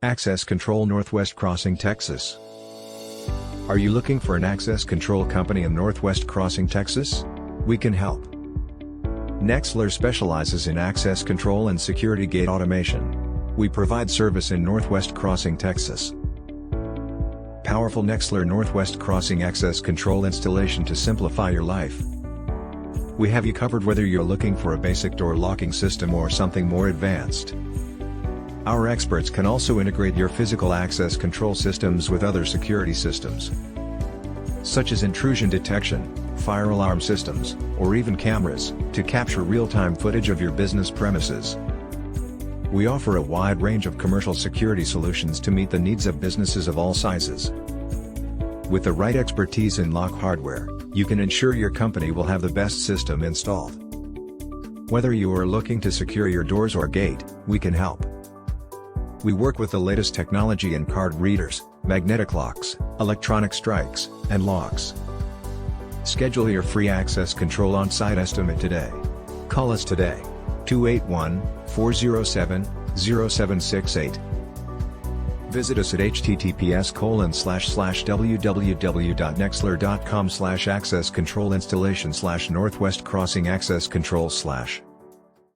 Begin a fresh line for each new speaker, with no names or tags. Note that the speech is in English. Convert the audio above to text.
Access Control Northwest Crossing, Texas. Are you looking for an access control company in Northwest Crossing, Texas? We can help. Nexlar specializes in access control and security gate automation. We provide service in Northwest Crossing, Texas. Powerful Nexlar Northwest Crossing access control installation to simplify your life. We have you covered whether you're looking for a basic door locking system or something more advanced. Our experts can also integrate your physical access control systems with other security systems, such as intrusion detection, fire alarm systems, or even cameras, to capture real-time footage of your business premises. We offer a wide range of commercial security solutions to meet the needs of businesses of all sizes. With the right expertise in lock hardware, you can ensure your company will have the best system installed. Whether you are looking to secure your doors or gate, we can help. We work with the latest technology in card readers, magnetic locks, electronic strikes, and locks. Schedule your free access control on-site estimate today. Call us today, 281-407-0768. Visit us at https://www.nexlar.com/access control installation/northwest crossing access control/.